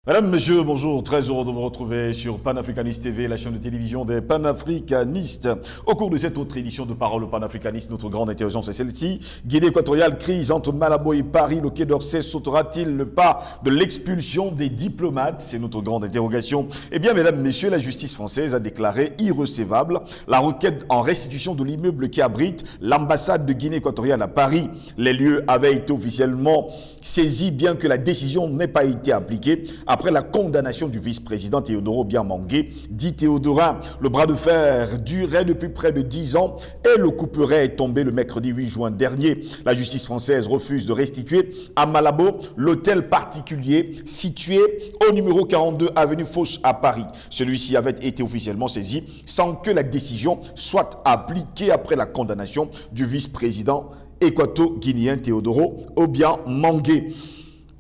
Mesdames, Messieurs, bonjour. Très heureux de vous retrouver sur Panafricaniste TV, la chaîne de télévision des panafricanistes. Au cours de cette autre édition de Parole panafricaniste, notre grande interrogation, c'est celle-ci. Guinée équatoriale, crise entre Malabo et Paris. Le Quai d'Orsay sautera-t-il le pas de l'expulsion des diplomates? C'est notre grande interrogation. Eh bien, Mesdames, Messieurs, la justice française a déclaré irrecevable la requête en restitution de l'immeuble qui abrite l'ambassade de Guinée équatoriale à Paris. Les lieux avaient été officiellement saisis, bien que la décision n'ait pas été appliquée après la condamnation du vice-président Théodore Obiang Mangué, dit Théodorin. Le bras de fer durait depuis près de 10 ans et le couperet est tombé le mercredi 8 juin dernier. La justice française refuse de restituer à Malabo l'hôtel particulier situé au numéro 42 avenue Foch à Paris. Celui-ci avait été officiellement saisi sans que la décision soit appliquée après la condamnation du vice-président équato-guinéen Théodore Obiang Mangué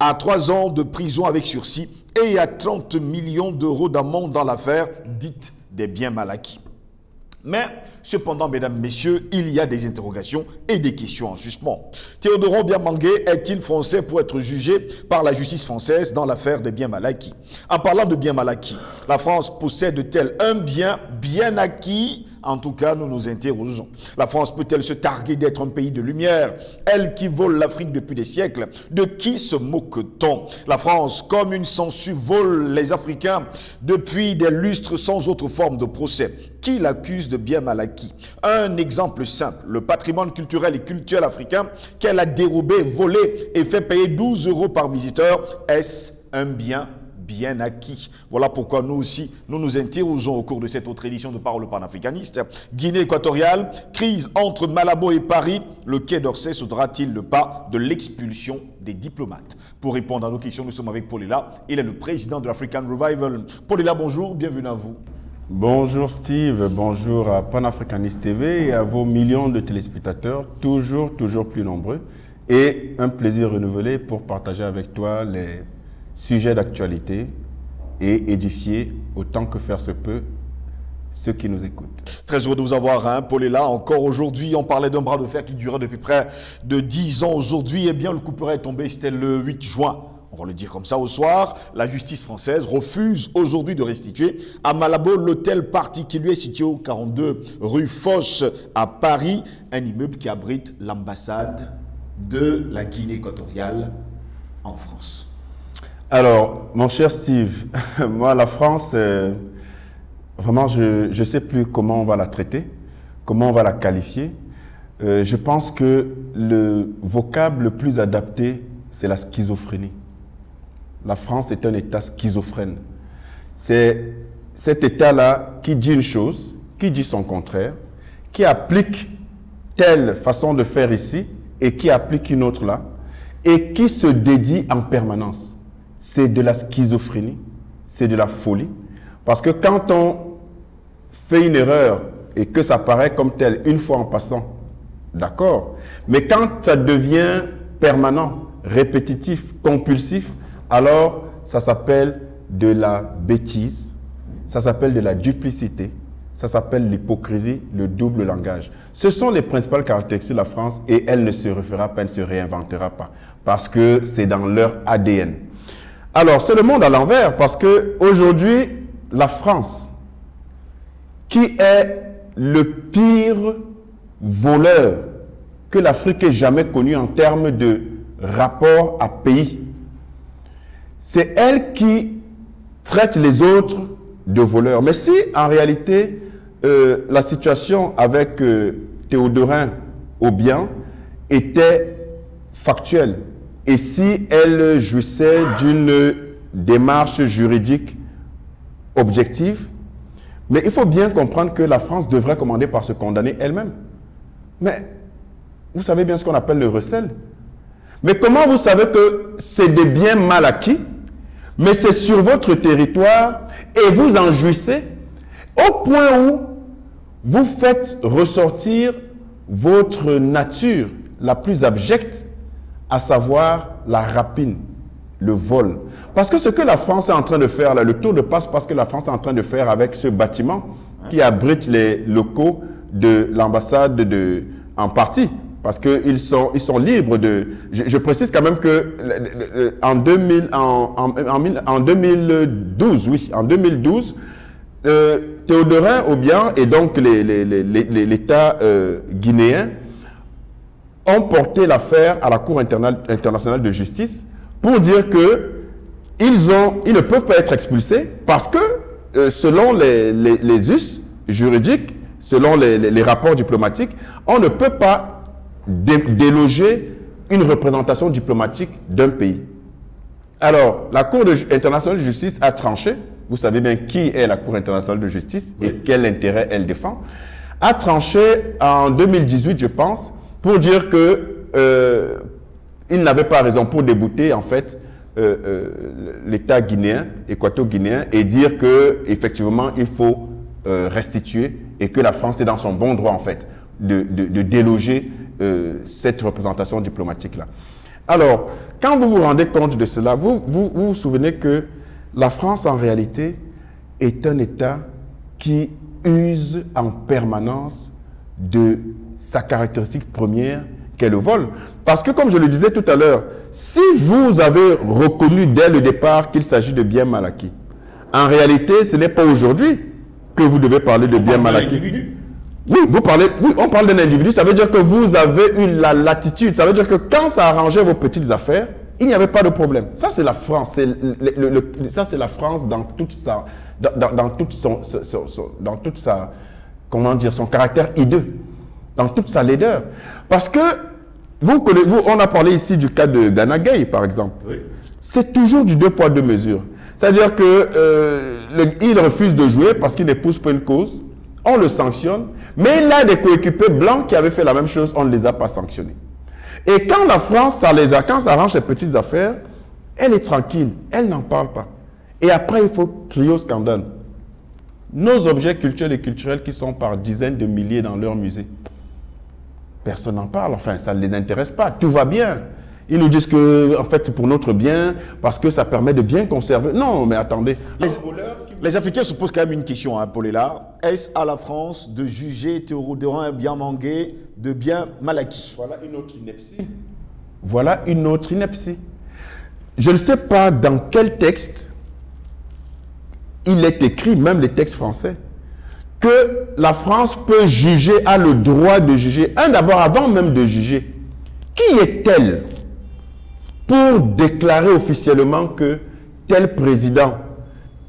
à 3 ans de prison avec sursis et à 30 millions d'euros d'amende dans l'affaire dite des biens mal acquis. Mais, cependant, mesdames, messieurs, il y a des interrogations et des questions en suspens. Théodore Obiang Mangué est-il français pour être jugé par la justice française dans l'affaire des biens mal acquis? En parlant de biens mal acquis, la France possède-t-elle un bien bien acquis? En tout cas, nous nous interrogeons. La France peut-elle se targuer d'être un pays de lumière? Elle qui vole l'Afrique depuis des siècles. De qui se moque-t-on? La France, comme une sangsue, vole les Africains depuis des lustres sans autre forme de procès. Qui l'accuse de bien mal acquis? Un exemple simple, le patrimoine culturel et culturel africain qu'elle a dérobé, volé et fait payer 12 € par visiteur. Est-ce un bien acquis? Voilà pourquoi nous aussi, nous nous interrogeons au cours de cette autre édition de Parole panafricaniste. Guinée équatoriale, crise entre Malabo et Paris. Le Quai d'Orsay sautera-t-il le pas de l'expulsion des diplomates? Pour répondre à nos questions, nous sommes avec Paulila. Il est le président de l'African Revival. Paulila, bonjour, bienvenue à vous. Bonjour Steve, bonjour à Panafricaniste TV et à vos millions de téléspectateurs, toujours plus nombreux. Et un plaisir renouvelé pour partager avec toi les sujets d'actualité et édifier autant que faire se peut ceux qui nous écoutent. Très heureux de vous avoir, hein, Paulila. Encore aujourd'hui, on parlait d'un bras de fer qui durait depuis près de 10 ans. Aujourd'hui, eh bien, le couperet est tombé, c'était le 8 juin. On va le dire comme ça au soir. La justice française refuse aujourd'hui de restituer à Malabo l'hôtel particulier situé au 42 rue Foch à Paris, un immeuble qui abrite l'ambassade de la Guinée équatoriale en France. Alors, mon cher Steve, moi, la France, vraiment, je ne sais plus comment on va la traiter, comment on va la qualifier. Je pense que le vocable le plus adapté, c'est la schizophrénie. La France est un État schizophrène. C'est cet État-là qui dit une chose, qui dit son contraire, qui applique telle façon de faire ici et qui applique une autre là, et qui se dédie en permanence. C'est de la schizophrénie, c'est de la folie. Parce que quand on fait une erreur et que ça paraît comme tel une fois en passant, d'accord. Mais quand ça devient permanent, répétitif, compulsif, alors ça s'appelle de la bêtise, ça s'appelle de la duplicité, ça s'appelle l'hypocrisie, le double langage. Ce sont les principales caractéristiques de la France et elle ne se refera pas, elle ne se réinventera pas. Parce que c'est dans leur ADN. Alors, c'est le monde à l'envers parce qu'aujourd'hui, la France, qui est le pire voleur que l'Afrique ait jamais connu en termes de rapport à pays, c'est elle qui traite les autres de voleurs. Mais si, en réalité, la situation avec Théodorin Obiang était factuelle, et si elle jouissait d'une démarche juridique objective, mais il faut bien comprendre que la France devrait commander par se condamner elle-même. Mais vous savez bien ce qu'on appelle le recel. Mais comment vous savez que c'est des biens mal acquis, mais c'est sur votre territoire et vous en jouissez au point où vous faites ressortir votre nature la plus abjecte, à savoir la rapine, le vol. Parce que ce que la France est en train de faire, là, le tour de passe-passe que la France est en train de faire avec ce bâtiment qui abrite les locaux de l'ambassade en partie parce qu'ils sont libres de... Je précise quand même que en 2012, oui, en 2012, Théodorin Obiang et donc l'État guinéen ont porté l'affaire à la Cour internationale de justice pour dire que ils ne peuvent pas être expulsés parce que selon les us juridiques, selon les rapports diplomatiques, on ne peut pas déloger une représentation diplomatique d'un pays. Alors, la Cour internationale de justice a tranché, vous savez bien qui est la Cour internationale de justice et quel intérêt elle défend, a tranché en 2018, je pense, pour dire que il n'avait pas raison pour débouter, en fait, l'État guinéen, équato-guinéen, et dire que effectivement il faut restituer et que la France est dans son bon droit, en fait, de déloger cette représentation diplomatique-là. Alors, quand vous vous rendez compte de cela, vous souvenez que la France, en réalité, est un État qui use en permanence de sa caractéristique première, qu'est le vol. Parce que, comme je le disais tout à l'heure, si vous avez reconnu dès le départ qu'il s'agit de biens mal acquis, en réalité, ce n'est pas aujourd'hui que vous devez parler de biens mal acquis. Oui, on parle d'un individu, ça veut dire que vous avez eu la latitude, ça veut dire que quand ça arrangeait vos petites affaires, il n'y avait pas de problème. Ça, c'est la France. Ça, c'est la France dans toute sa, comment dire, son caractère hideux, dans toute sa laideur. Parce que, on a parlé ici du cas de Gana Gueye, par exemple. Oui. C'est toujours du 2 poids 2 mesures. C'est-à-dire qu'il refuse de jouer parce qu'il n'épouse pas une cause. On le sanctionne. Mais il a des coéquipiers blancs qui avaient fait la même chose. On ne les a pas sanctionnés. Et quand la France, quand ça arrange ses petites affaires, elle est tranquille. Elle n'en parle pas. Et après, il faut crier au scandale. Nos objets culturels et culturels qui sont par dizaines de milliers dans leurs musées. Personne n'en parle. Enfin, ça ne les intéresse pas. Tout va bien. Ils nous disent que, en fait, c'est pour notre bien, parce que ça permet de bien conserver. Non, mais attendez. Les Africains se posent quand même une question, hein, Paul-Ela. Est-ce à la France de juger Théodorin Obiang de bien mal acquis? Voilà une autre ineptie. Voilà une autre ineptie. Je ne sais pas dans quel texte il est écrit, même les textes français, que la France peut juger, a le droit de juger. D'abord, avant même de juger, qui est-elle pour déclarer officiellement que tel président,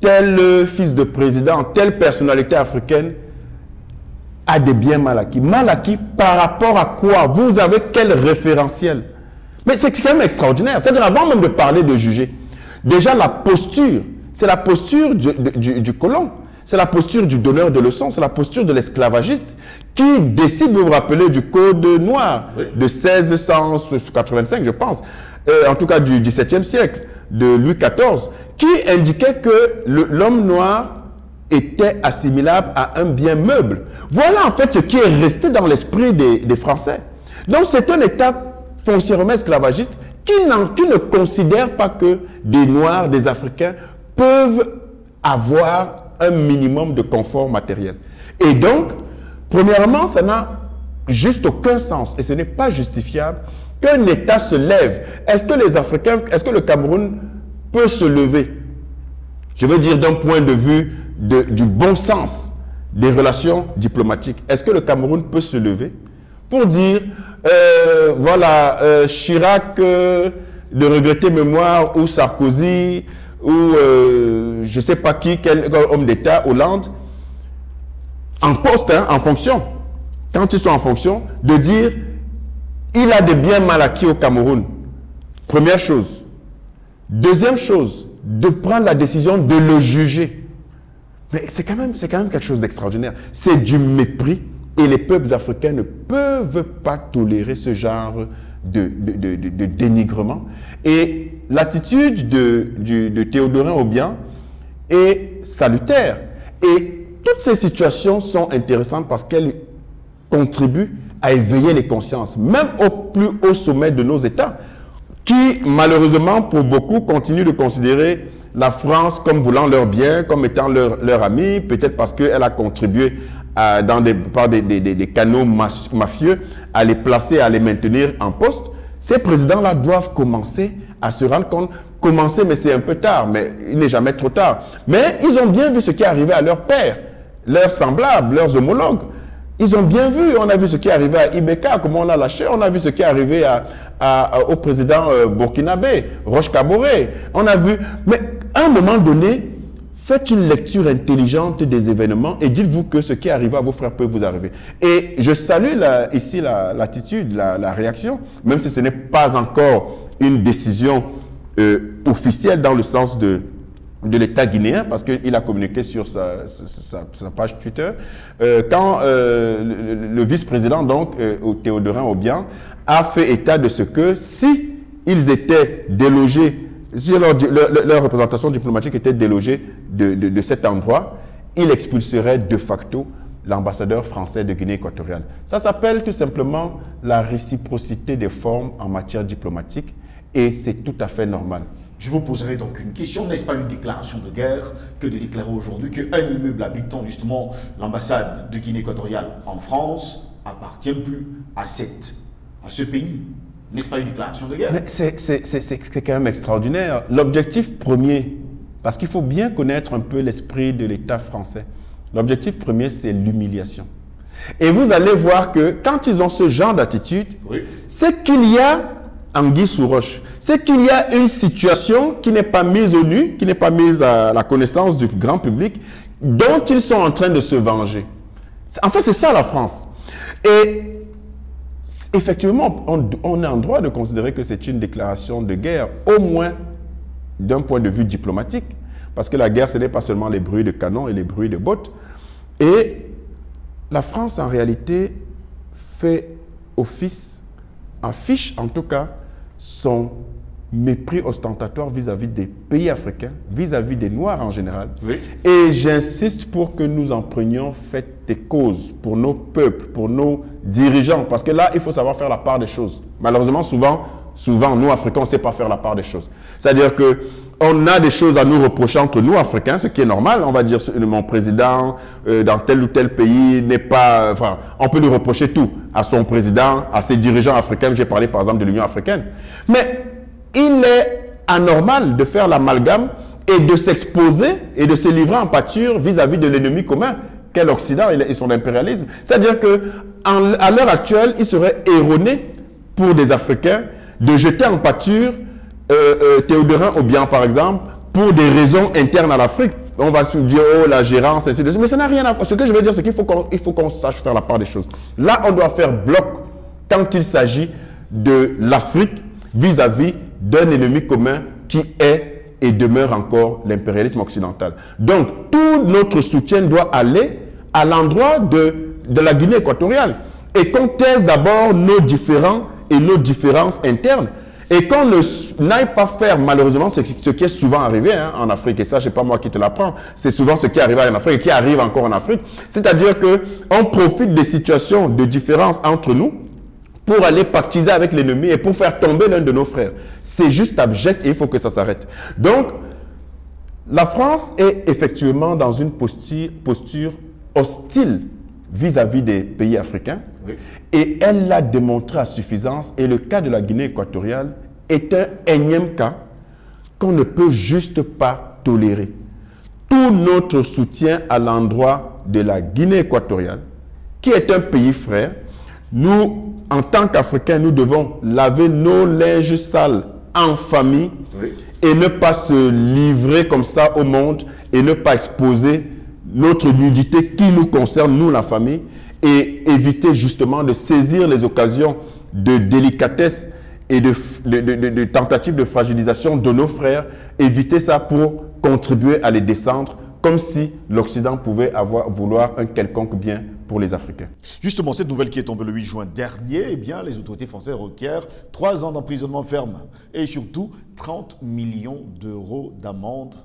tel fils de président, telle personnalité africaine a des biens mal acquis? Mal acquis par rapport à quoi? Vous avez quel référentiel? Mais c'est quand même extraordinaire. C'est-à-dire, avant même de parler de juger, déjà la posture, c'est la posture du colon. C'est la posture du donneur de leçons, c'est la posture de l'esclavagiste qui décide, vous vous rappelez, du Code noir de 1685, je pense, en tout cas du XVIIe siècle, de Louis XIV, qui indiquait que l'homme noir était assimilable à un bien meuble. Voilà en fait ce qui est resté dans l'esprit des Français. Donc c'est un État foncièrement esclavagiste qui ne considère pas que des Noirs, des Africains peuvent avoir un minimum de confort matériel. Et donc, premièrement, ça n'a juste aucun sens et ce n'est pas justifiable qu'un État se lève. Est-ce que les Africains, est-ce que le Cameroun peut se lever? Je veux dire d'un point de vue du bon sens des relations diplomatiques. Est-ce que le Cameroun peut se lever pour dire, voilà, Chirac de regretter mémoire ou Sarkozy ou je ne sais pas quel homme d'État, Hollande, en poste, hein, en fonction, quand ils sont en fonction, de dire il a des biens mal acquis au Cameroun. Première chose. Deuxième chose, de prendre la décision de le juger. Mais c'est quand même quelque chose d'extraordinaire. C'est du mépris et les peuples africains ne peuvent pas tolérer ce genre de dénigrement. Et l'attitude de Théodorin Obiang est salutaire. Et toutes ces situations sont intéressantes parce qu'elles contribuent à éveiller les consciences, même au plus haut sommet de nos États, qui, malheureusement, pour beaucoup, continuent de considérer la France comme voulant leur bien, comme étant leur ami, peut-être parce qu'elle a contribué par des canaux mafieux, à les placer, à les maintenir en poste. Ces présidents-là doivent commencer à se rendre compte. Commencer, mais c'est un peu tard, mais il n'est jamais trop tard. Mais ils ont bien vu ce qui est arrivé à leurs pères, leurs semblables, leurs homologues. Ils ont bien vu, on a vu ce qui est arrivé à Ibeka, comment on l'a lâché, on a vu ce qui est arrivé au président burkinabé, Roch Kaboré. On a vu, mais à un moment donné, faites une lecture intelligente des événements et dites-vous que ce qui est arrivé à vos frères peut vous arriver. Et je salue ici l'attitude, la réaction, même si ce n'est pas encore une décision officielle dans le sens de l'État guinéen, parce qu'il a communiqué sur sa page Twitter, quand le vice-président, donc, Théodorin Obiang, a fait état de ce que si ils étaient délogés, si leur représentation diplomatique était délogée de cet endroit, il expulserait de facto l'ambassadeur français de Guinée équatoriale. Ça s'appelle tout simplement la réciprocité des formes en matière diplomatique et c'est tout à fait normal. Je vous poserai donc une question. N'est-ce pas une déclaration de guerre que de déclarer aujourd'hui qu'un immeuble abritant justement l'ambassade de Guinée équatoriale en France appartient plus à ce pays? N'est-ce pas une déclaration de guerre? C'est quand même extraordinaire. L'objectif premier, parce qu'il faut bien connaître un peu l'esprit de l'État français, l'objectif premier, c'est l'humiliation. Et vous allez voir que quand ils ont ce genre d'attitude, oui, c'est qu'il y a anguille sous roche. C'est qu'il y a une situation qui n'est pas mise au nu, qui n'est pas mise à la connaissance du grand public, dont ils sont en train de se venger. En fait, c'est ça la France. Et effectivement, on est en droit de considérer que c'est une déclaration de guerre, au moins d'un point de vue diplomatique, parce que la guerre, ce n'est pas seulement les bruits de canon et les bruits de bottes. Et la France, en réalité, fait office, affiche en tout cas, son mépris ostentatoire vis-à-vis des pays africains, vis-à-vis des Noirs en général. Oui. Et j'insiste pour que nous en prenions fait des causes pour nos peuples, pour nos dirigeants, parce que là, il faut savoir faire la part des choses. Malheureusement, souvent, nous, Africains, on ne sait pas faire la part des choses. C'est-à-dire qu'on a des choses à nous reprocher entre nous, Africains, ce qui est normal. On va dire, mon président, dans tel ou tel pays, n'est pas... Enfin, on peut lui reprocher tout à son président, à ses dirigeants africains. J'ai parlé, par exemple, de l'Union africaine. Mais il est anormal de faire l'amalgame et de s'exposer et de se livrer en pâture vis-à-vis de l'ennemi commun qu'est l'Occident et son impérialisme. C'est-à-dire qu'à l'heure actuelle, il serait erroné pour des Africains de jeter en pâture Théodorin Obiang, par exemple, pour des raisons internes à l'Afrique. On va se dire, oh, la gérance, ainsi de suite. Mais ça n'a rien à voir. Ce que je veux dire, c'est qu'il faut qu'on sache faire la part des choses. Là, on doit faire bloc quand il s'agit de l'Afrique vis-à-vis d'un ennemi commun qui est et demeure encore l'impérialisme occidental. Donc, tout notre soutien doit aller à l'endroit de la Guinée équatoriale et qu'on taise d'abord nos différends et nos différences internes et qu'on n'aille pas faire malheureusement ce qui est souvent arrivé en Afrique. Et ça, ce n'est pas moi qui te l'apprends. C'est souvent ce qui arrive en Afrique et qui arrive encore en Afrique. C'est-à-dire qu'on profite des situations de différence entre nous pour aller pactiser avec l'ennemi et pour faire tomber l'un de nos frères. C'est juste abject et il faut que ça s'arrête. Donc, la France est effectivement dans une posture hostile vis-à-vis des pays africains. Oui. Et elle l'a démontré à suffisance. Et le cas de la Guinée équatoriale est un énième cas qu'on ne peut juste pas tolérer. Tout notre soutien à l'endroit de la Guinée équatoriale, qui est un pays frère, nous, en tant qu'Africains, nous devons laver nos linges sales en famille, oui, et ne pas se livrer comme ça au monde et ne pas exposer notre nudité qui nous concerne, nous, la famille, et éviter justement de saisir les occasions de délicatesse et de tentatives de fragilisation de nos frères, éviter ça pour contribuer à les descendre, comme si l'Occident pouvait vouloir un quelconque bien pour les Africains. Justement, cette nouvelle qui est tombée le 8 juin dernier, eh bien, les autorités françaises requièrent 3 ans d'emprisonnement ferme et surtout 30 millions d'euros d'amende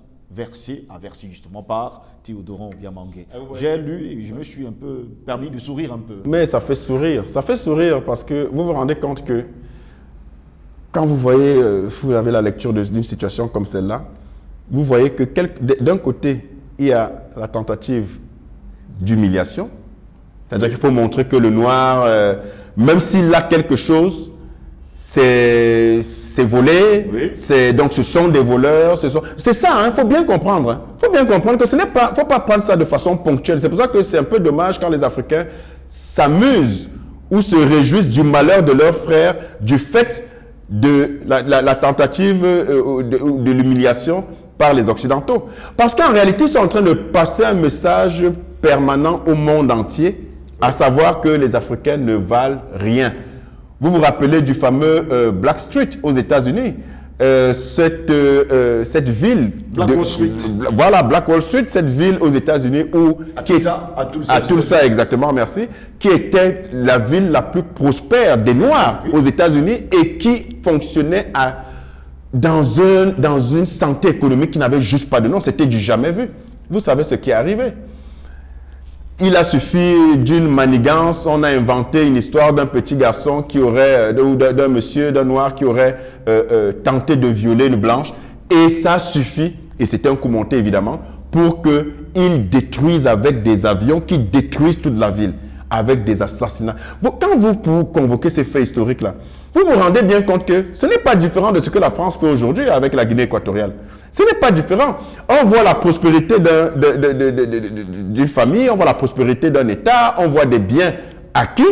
à verser justement par Théodorin Obiang. J'ai lu et je me suis un peu permis de sourire un peu. Mais ça fait sourire. Ça fait sourire parce que vous vous rendez compte que quand vous voyez, vous avez la lecture d'une situation comme celle-là, vous voyez que d'un côté, il y a la tentative d'humiliation C'est-à-dire qu'il faut montrer que le noir, même s'il a quelque chose, c'est volé, oui. Donc ce sont des voleurs. C'est ça, il faut bien comprendre. Hein. Il faut bien comprendre que ce n'est pas, faut pas prendre ça de façon ponctuelle. C'est pour ça que c'est un peu dommage quand les Africains s'amusent ou se réjouissent du malheur de leurs frères, du fait de la tentative de l'humiliation par les Occidentaux. Parce qu'en réalité, ils sont en train de passer un message permanent au monde entier, à savoir que les Africains ne valent rien. Vous vous rappelez du fameux Black Street aux États-Unis, cette ville, Black Wall Street. Voilà, Black Wall Street, cette ville aux États-Unis où à Tulsa, exactement, merci, qui était la ville la plus prospère des Noirs aux États-Unis et qui fonctionnait dans une santé économique qui n'avait juste pas de nom, c'était du jamais vu. Vous savez ce qui est arrivé. Il a suffi d'une manigance, on a inventé une histoire d'un petit garçon qui aurait, ou d'un monsieur, d'un noir qui aurait tenté de violer une blanche. Et ça suffit, et c'était un coup monté évidemment, pour qu'ils détruisent avec des avions qui détruisent toute la ville, avec des assassinats. Quand vous convoquez ces faits historiques-là, vous vous rendez bien compte que ce n'est pas différent de ce que la France fait aujourd'hui avec la Guinée équatoriale. Ce n'est pas différent. On voit la prospérité d'une famille, on voit la prospérité d'un État, on voit des biens acquis.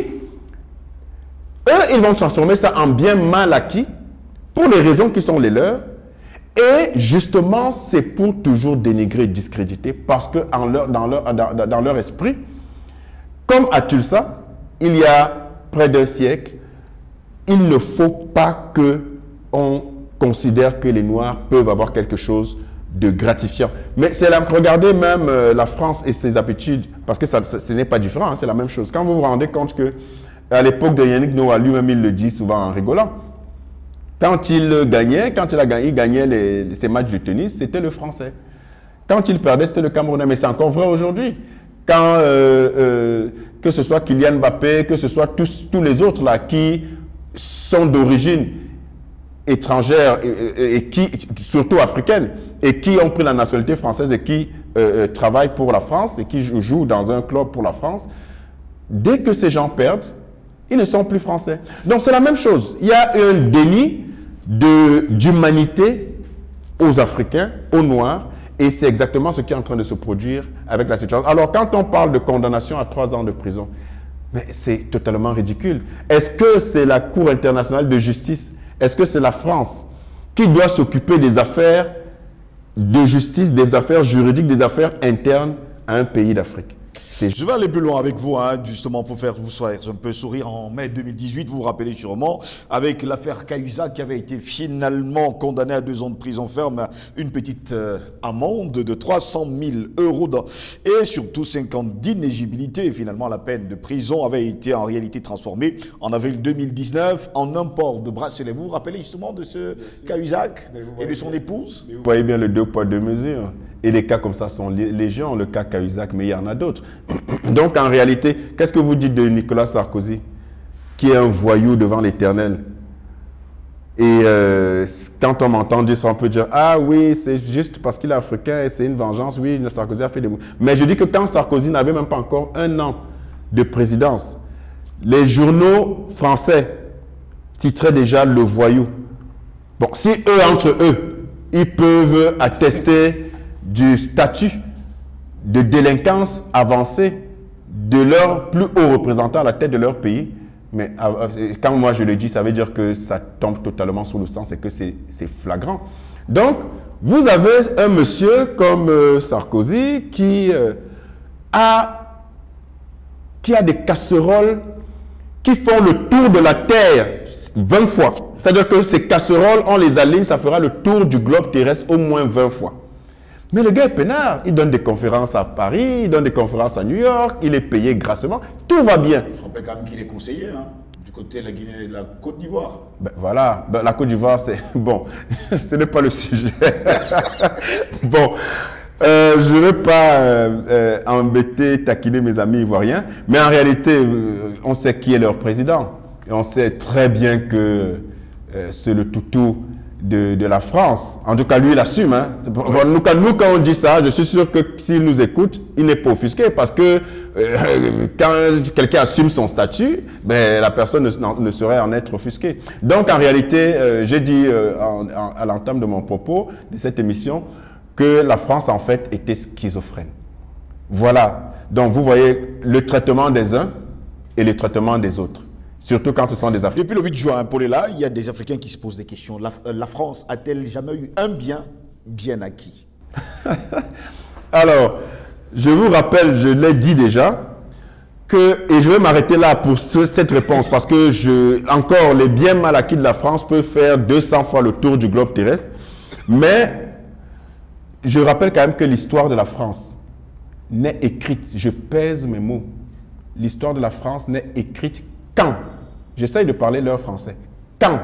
Eux, ils vont transformer ça en biens mal acquis pour les raisons qui sont les leurs. Et justement, c'est pour toujours dénigrer et discréditer parce que dans leur esprit, comme à Tulsa, il y a près d'un siècle, il ne faut pas qu'on considère que les Noirs peuvent avoir quelque chose de gratifiant. Mais regardez même la France et ses habitudes, parce que ce n'est pas différent, hein, c'est la même chose. Quand vous vous rendez compte que à l'époque de Yannick Noah, lui-même il le dit souvent en rigolant, quand il gagnait ses matchs de tennis, c'était le Français. Quand il perdait, c'était le Camerounais. Mais c'est encore vrai aujourd'hui. Quand, que ce soit Kylian Mbappé, que ce soit tous les autres là qui sont d'origine étrangère et qui, surtout africaine, et qui ont pris la nationalité française et qui travaillent pour la France et qui jouent dans un club pour la France, dès que ces gens perdent, ils ne sont plus français. Donc c'est la même chose. Il y a un déni d'humanité aux Africains, aux Noirs, et c'est exactement ce qui est en train de se produire avec la situation. Alors quand on parle de condamnation à 3 ans de prison, mais c'est totalement ridicule. Est-ce que c'est la Cour internationale de justice? Est-ce que c'est la France qui doit s'occuper des affaires de justice, des affaires juridiques, des affaires internes à un pays d'Afrique? Je vais aller plus loin avec vous, hein, justement, pour faire vous un peu sourire. En mai 2018, vous vous rappelez sûrement, avec l'affaire Cahuzac qui avait été finalement condamné à 2 ans de prison ferme, une petite amende de 300 000 € et surtout 5 ans d'inéligibilité. Finalement, la peine de prison avait été en réalité transformée en avril 2019 en un port de bracelet. Vous vous rappelez justement de ce Cahuzac et de son épouse? Vous voyez bien le 2 poids 2 mesures. Et les cas comme ça sont légion, le cas Cahuzac, mais il y en a d'autres. Donc en réalité, qu'est-ce que vous dites de Nicolas Sarkozy, qui est un voyou devant l'Éternel? Et quand on m'entend dire ça, on peut dire, ah oui, c'est juste parce qu'il est africain et c'est une vengeance. Oui, Sarkozy a fait des... Mais je dis que quand Sarkozy n'avait même pas encore 1 an de présidence, les journaux français titraient déjà le voyou. Bon, si eux, entre eux, ils peuvent attester du statut de délinquance avancée de leur plus haut représentant à la tête de leur pays. Mais quand moi je le dis, ça veut dire que ça tombe totalement sous le sens et que c'est flagrant. Donc, vous avez un monsieur comme Sarkozy qui a des casseroles qui font le tour de la Terre 20 fois. C'est-à-dire que ces casseroles, on les aligne, ça fera le tour du globe terrestre au moins 20 fois. Mais le gars est peinard, il donne des conférences à Paris, il donne des conférences à New York, il est payé grassement, tout va bien. Je rappelle quand même qu'il est conseiller, hein, du côté de la Guinée et de la Côte d'Ivoire. Ben voilà, ben la Côte d'Ivoire, c'est... Bon, ce n'est pas le sujet. Bon, je ne vais pas embêter, taquiner mes amis ivoiriens, mais en réalité, on sait qui est leur président. Et on sait très bien que c'est le toutou de la France. En tout cas, lui, il assume. Hein. Nous, quand on dit ça, je suis sûr que s'il nous écoute, il n'est pas offusqué parce que quand quelqu'un assume son statut, ben, la personne ne saurait en être offusquée. Donc en réalité, j'ai dit à l'entame de mon propos de cette émission que la France en fait était schizophrène. Voilà. Donc vous voyez le traitement des uns et le traitement des autres. Surtout quand ce sont des Africains. Depuis le 8 juin, Paul est là, il y a des Africains qui se posent des questions. La France a-t-elle jamais eu un bien acquis? Alors, je vous rappelle, je l'ai dit déjà, et je vais m'arrêter là pour cette réponse, parce que encore, les biens mal acquis de la France peuvent faire 200 fois le tour du globe terrestre. Mais, je rappelle quand même que l'histoire de la France n'est écrite, je pèse mes mots, l'histoire de la France n'est écrite quand? J'essaye de parler leur français. Quand?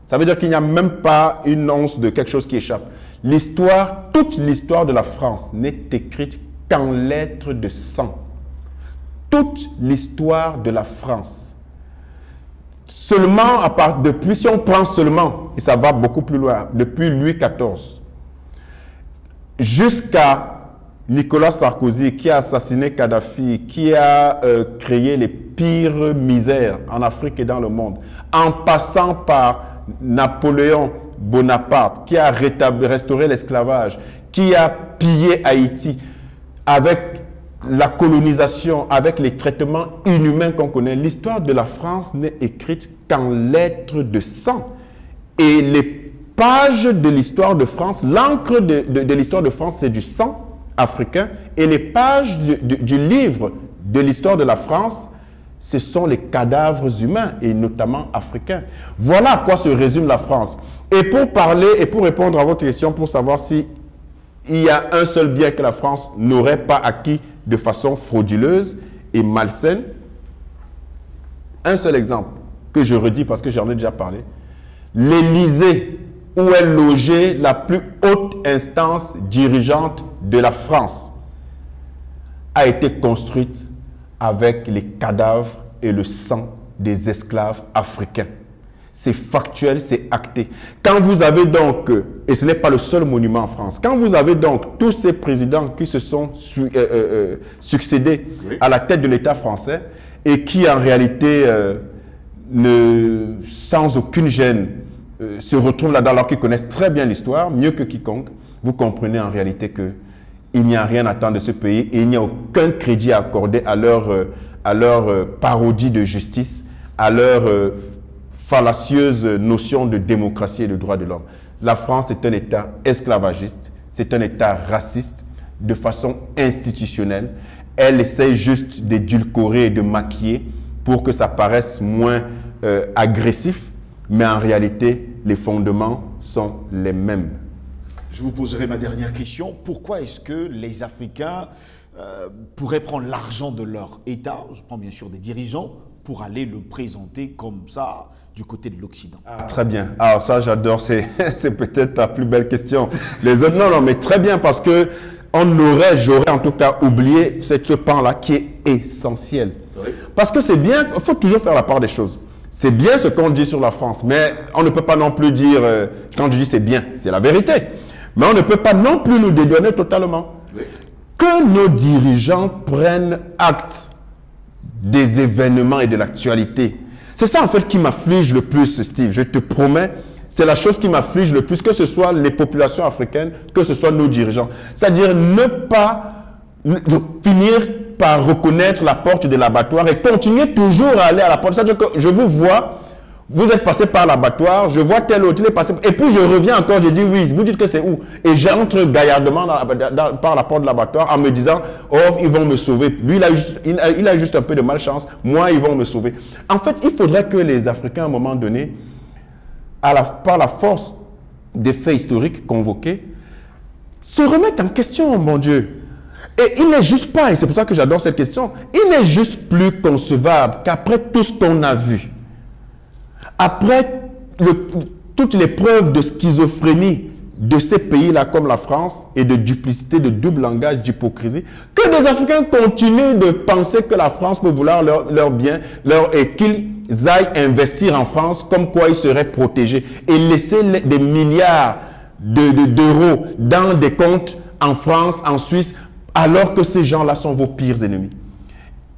Ça veut dire qu'il n'y a même pas une once de quelque chose qui échappe. L'histoire, toute l'histoire de la France n'est écrite qu'en lettres de sang. Toute l'histoire de la France. Seulement, depuis, si on prend seulement, et ça va beaucoup plus loin, depuis Louis XIV, jusqu'à Nicolas Sarkozy, qui a assassiné Kadhafi, qui a créé les pires misères en Afrique et dans le monde, en passant par Napoléon Bonaparte, qui a restauré l'esclavage, qui a pillé Haïti, avec la colonisation, avec les traitements inhumains qu'on connaît. L'histoire de la France n'est écrite qu'en lettres de sang. Et les pages de l'histoire de France, l'encre de l'histoire de France, c'est du sang africain, et les pages du livre de l'histoire de la France, ce sont les cadavres humains, et notamment africains. Voilà à quoi se résume la France. Et pour parler, et pour répondre à votre question, pour savoir si il y a un seul bien que la France n'aurait pas acquis de façon frauduleuse et malsaine, un seul exemple, que je redis parce que j'en ai déjà parlé, l'Élysée, où est logée la plus haute instance dirigeante de la France, a été construite avec les cadavres et le sang des esclaves africains. C'est factuel, c'est acté. Quand vous avez donc, et ce n'est pas le seul monument en France, quand vous avez donc tous ces présidents qui se sont succédés à la tête de l'État français et qui en réalité, sans aucune gêne, se retrouvent là-dedans alors qu'ils connaissent très bien l'histoire, mieux que quiconque, vous comprenez en réalité qu'il n'y a rien à attendre de ce pays et il n'y a aucun crédit à accorder à leur parodie de justice, à leur fallacieuse notion de démocratie et de droits de l'homme. La France est un État esclavagiste, c'est un État raciste de façon institutionnelle. Elle essaie juste d'édulcorer et de maquiller pour que ça paraisse moins agressif, mais en réalité, les fondements sont les mêmes. Je vous poserai ma dernière question. Pourquoi est-ce que les Africains pourraient prendre l'argent de leur État, je prends bien sûr des dirigeants, pour aller le présenter comme ça du côté de l'Occident? Très bien. Alors ça, j'adore. C'est peut-être ta plus belle question. Les autres, non, mais très bien, parce que j'aurais en tout cas oublié ce pan-là qui est essentiel. Oui. Parce que c'est bien, il faut toujours faire la part des choses. C'est bien ce qu'on dit sur la France, mais on ne peut pas non plus dire, quand je dis c'est bien, c'est la vérité. Mais on ne peut pas non plus nous dédouaner totalement. Oui. Que nos dirigeants prennent acte des événements et de l'actualité. C'est ça en fait qui m'afflige le plus, Steve. Je te promets, c'est la chose qui m'afflige le plus, que ce soit les populations africaines, que ce soit nos dirigeants. C'est-à-dire ne pas finir par reconnaître la porte de l'abattoir et continuer toujours à aller à la porte. C'est-à-dire que je vous vois, vous êtes passé par l'abattoir, je vois tel autre, il est passé, et puis je reviens encore, je dis oui, vous dites que c'est où? Et j'entre gaillardement par la porte de l'abattoir en me disant, oh, ils vont me sauver. Lui, il a juste un peu de malchance, moi, ils vont me sauver. En fait, il faudrait que les Africains, à un moment donné, par la force des faits historiques convoqués, se remettent en question, mon Dieu. Et il n'est juste pas, et c'est pour ça que j'adore cette question, il n'est juste plus concevable qu'après tout ce qu'on a vu, après toutes les preuves de schizophrénie de ces pays-là comme la France et de duplicité, de double langage, d'hypocrisie, que des Africains continuent de penser que la France peut vouloir leur bien et qu'ils aillent investir en France comme quoi ils seraient protégés et laisser des milliards d'euros dans des comptes en France, en Suisse, alors que ces gens-là sont vos pires ennemis.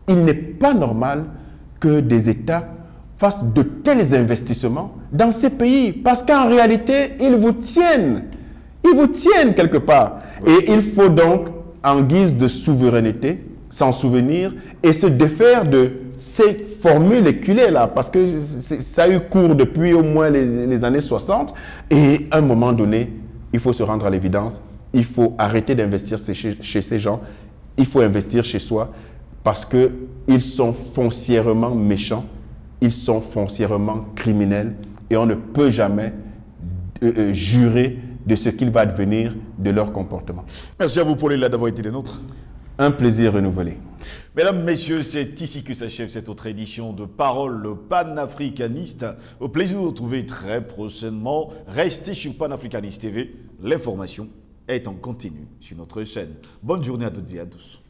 Il n'est pas normal que des États fassent de tels investissements dans ces pays, parce qu'en réalité, ils vous tiennent. Ils vous tiennent quelque part. Et il faut donc, en guise de souveraineté, s'en souvenir et se défaire de ces formules éculées-là, parce que ça a eu cours depuis au moins les années 60. Et à un moment donné, il faut se rendre à l'évidence, il faut arrêter d'investir chez ces gens, il faut investir chez soi, parce qu'ils sont foncièrement méchants, ils sont foncièrement criminels, et on ne peut jamais jurer de ce qu'il va advenir de leur comportement. Merci à vous, Paul, d'avoir été des nôtres. Un plaisir renouvelé. Mesdames, Messieurs, c'est ici que s'achève cette autre édition de Parole panafricaniste. Au plaisir de vous retrouver très prochainement. Restez sur Panafricaniste TV. L'information est en continu sur notre chaîne. Bonne journée à toutes et à tous.